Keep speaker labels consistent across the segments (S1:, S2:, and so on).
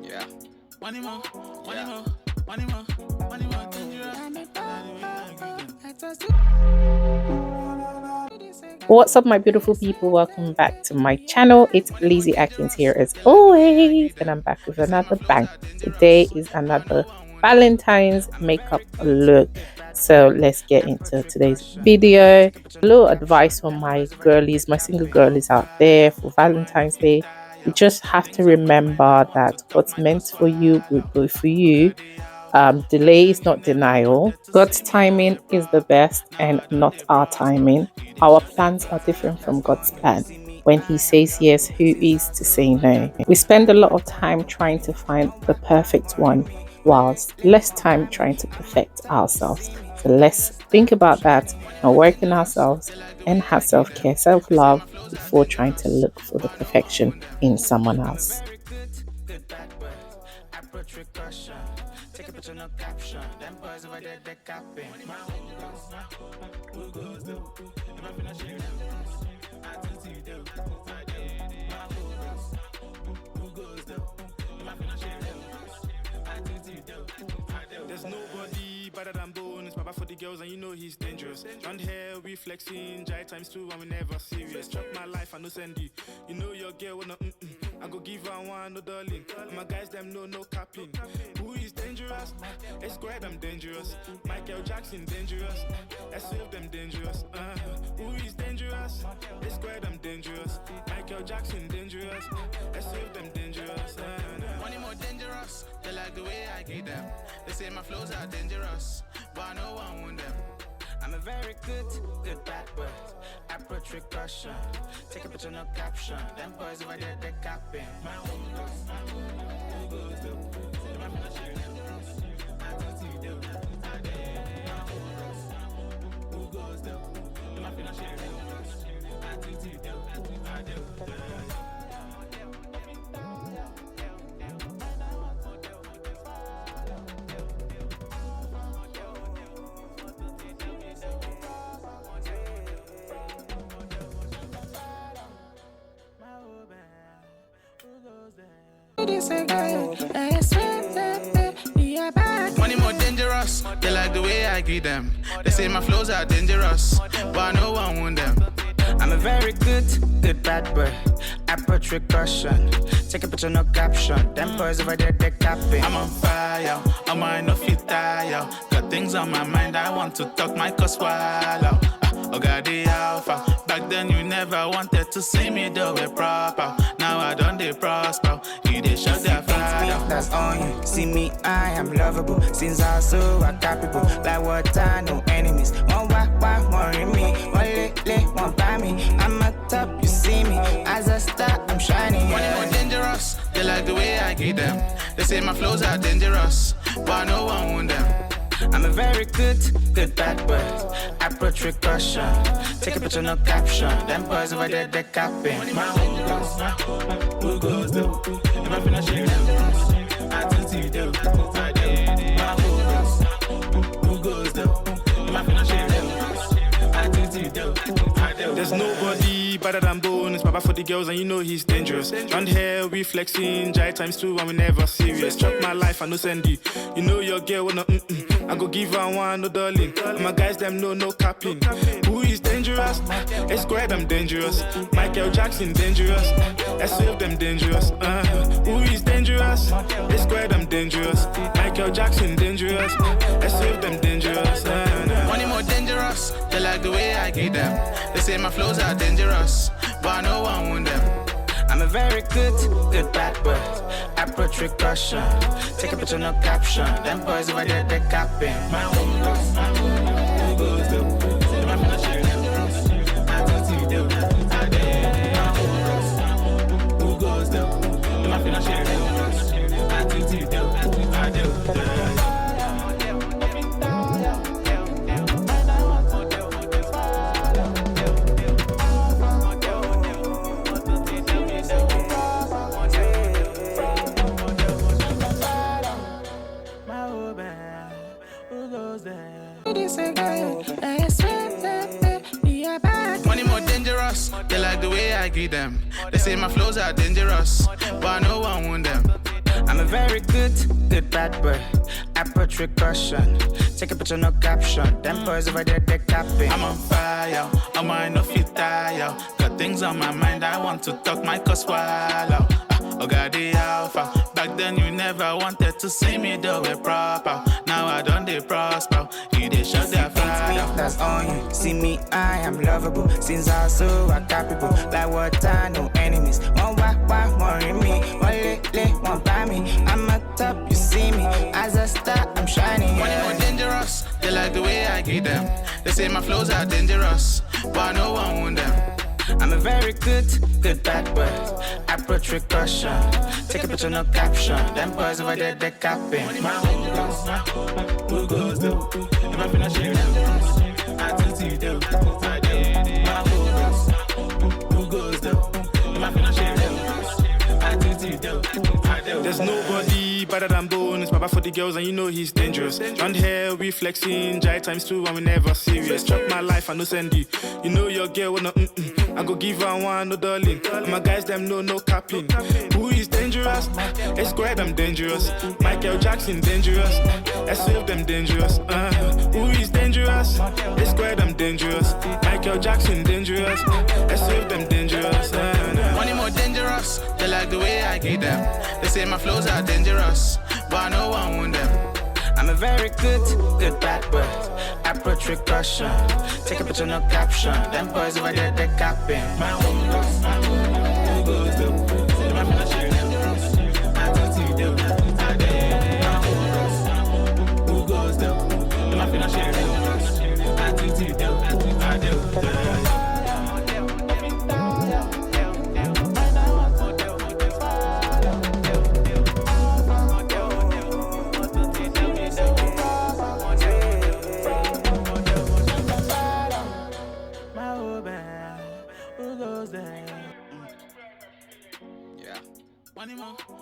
S1: Yeah. Money more, money more, money more, money more dangerous.
S2: What's up, my beautiful people? Welcome back to my channel. It's Lizzie Atkins here as always, and I'm back with another bang. Today is another Valentine's makeup look. So let's get into today's video. A little advice for my girlies, my single girlies out there for Valentine's Day. You just have to remember that what's meant for you will be for you. Delay is not denial. God's timing is the best and not our timing. Our plans are different from God's plan. When He says yes, who is to say no? We spend a lot of time trying to find the perfect one, whilst less time trying to perfect ourselves. So let's think about that and work on ourselves and have self-care, self-love before trying to look for the perfection in someone else.
S1: Take a picture, no caption. Them boys over there, they're capping. Who goes though? If I finish sharing them, I do see them. Who goes though? If I finish sharing them, I do see them. There's nobody better than Bones, Baba for the girls, and you know he's dangerous. Round here, we flexing, Jai times 2, and we never serious. Chop my life, I no send you. You know your girl, wanna I go give her one, no darling. And my guys, them know no capping. Who is dangerous? It's squared, I'm dangerous. Michael Jackson, dangerous. SF, them dangerous. Who is dangerous? It's squared, I'm dangerous. Michael Jackson, dangerous. SF, them dangerous. Money more dangerous. They like the way I give them. They say my flows are dangerous, but no one won them. I'm a very good bad boy. Approach with caution. Take a picture, no caption. Them boys over there, they're capping. Who goes though? If I'm not sharing them, I don't see them. Who goes though? If I'm not sharing them, I don't see them. Money more dangerous, they like the way I give them. They say my flows are dangerous, but no one won them. I'm a very good bad boy. Approach with caution. Take a picture, no caption. Them boys over there, they're capping. I'm on fire, I'm on no fit tire. Got things on my mind, I want to talk my cause swallow. Oh God, the alpha. Back then you never wanted to see me do it proper. Now I done the prosper. You did shut their fire.
S3: That's on you. See me, I am lovable. Since I saw I got people. Like what I know enemies. One more in me. One lay, one by me. I'm at top, you see me. As a star, I'm shining.
S1: Money more dangerous. They like the way I give them. They say my flows are dangerous, but no one won them.
S3: I'm a very good bad boy. Approach with caution. Take a picture, no caption. Them boys over there, they're capping.
S1: Who goes though? If I finish sharing them, I don't see them. Who goes though? If I finish sharing them, I don't see them. There's nobody better than Bones, Baba for the girls, and you know he's dangerous. Round here, we flexing, Jai times 2, and we never serious. Chop my life, I no send you. You know your girl, wanna I go give her one, no darling. And my guys, them know no capping. Who is dangerous? It's squared, I'm dangerous. Michael Jackson, dangerous. SF, them dangerous. Who is dangerous? It's squared, I'm dangerous. Michael Jackson, dangerous. SF, them dangerous. Money more dangerous. They like the way I give them. They say my flows are dangerous, but no one won them.
S3: I'm a very good bad boy. Approach with caution. Take a picture, no caption. Them boys over there, they're capping.
S1: Who goes though? If I'm not sharing them, I don't see them. Who goes though? If I'm not sharing them, I don't see them. Money more dangerous, they like the way I give them.
S3: They say my flows are dangerous, but no one want them. I'm a very good bad boy. Approach with caution. Take a picture, no caption. Them boys over there, they're capping. I'm on fire, on my no fit tire. Got things on my mind, I want to talk my cause swallow. Oh God, the alpha. Back then you never wanted to see me do it proper. Now I done the prosper. You they shut their fire. That's on you. See me, I am lovable. Since I saw I capable. Like what I know enemies. One more in me. One one by me. I'm at top, you see me. As a star, I'm shining. Money more dangerous. They like the way I get them. They say my flows are dangerous, but no one want them. I'm a very good bad boy. Approach with caution. Take a picture, no caption. Them boys over there, they're capping. Who goes though? If I finish it, I tell you though. Who goes though? If I finish it, I tell you though.
S1: There's nobody better than Bones, Baba for the girls, and you know he's dangerous. Round here, we flexing, Jai ×2, and we never serious. Chop my life, I no send you. You know your girl wanna I go give her one, no darling. And my guys, them know no capping. Who is dangerous? It's squared, I'm dangerous. Michael Jackson, dangerous. SF, them dangerous. Who is dangerous? It's squared, I'm dangerous. Michael Jackson, dangerous. SF, them dangerous.
S3: Money more dangerous, they like the way I get them. They say my flows are dangerous, but no one want them. I'm a very good bad boy. Approach with caution. Take a picture, no caption. Them boys over there, they're capping.
S1: Who goes though? If I finish it, I tell you though. Who goes though? If I finish it, I tell you though.
S3: Money more, dangerous.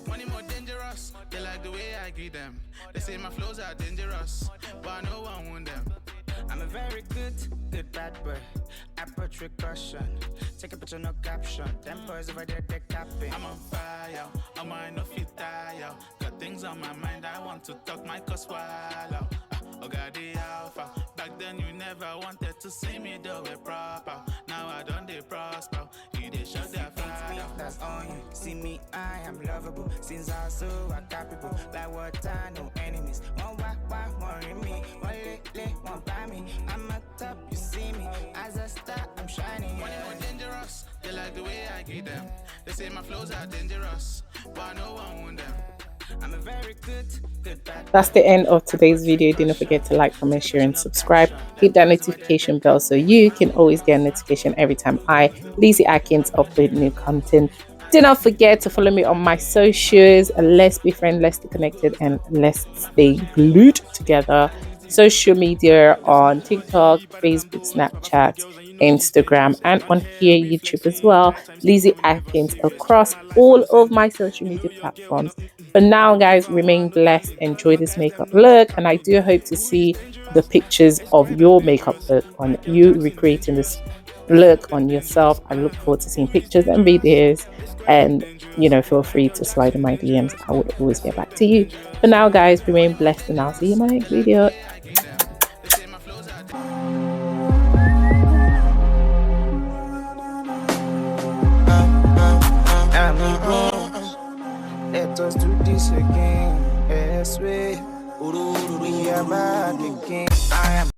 S3: Money more dangerous, they like the way I get them. They say my flows are dangerous, but no one want them. I'm a very good bad boy. Approach with caution. Take a picture, no caption. Them boys over there, they're capping. I'm on fire, on my no fit tire. Got things on my mind, I want to talk my cause swallow. Oh God, the alpha. Back then you never wanted to see me do it proper. Now I done the prosper. You they shut their fire. That's on you. See me, I am lovable. Since I saw I capable. Like what I know enemies. One more in me. One by me. I'm at top, you see me. As a star, I'm shining. Money more dangerous. They like the way I get them. They say my flows are dangerous, but no one want them. I'm a very good bad.
S2: That's the end of today's video. Do not forget to like, comment, share, and subscribe. Hit that notification bell so you can always get a notification every time I, Lizzie Atkins, upload new content. Do not forget to follow me on my socials. Let's be friends, let's stay connected, and let's stay glued together. Social media on TikTok, Facebook, Snapchat, Instagram, and on here, YouTube as well. Lizzie Atkins across all of my social media platforms. For now, guys, remain blessed. Enjoy this makeup look, and I do hope to see the pictures of your makeup look on you recreating this look on yourself. I look forward to seeing pictures and videos, and feel free to slide in my DMs. I will always get back to you. For now, guys, remain blessed, and I'll see you in my next video.
S3: Let us do this again. Yes, we are back again. I am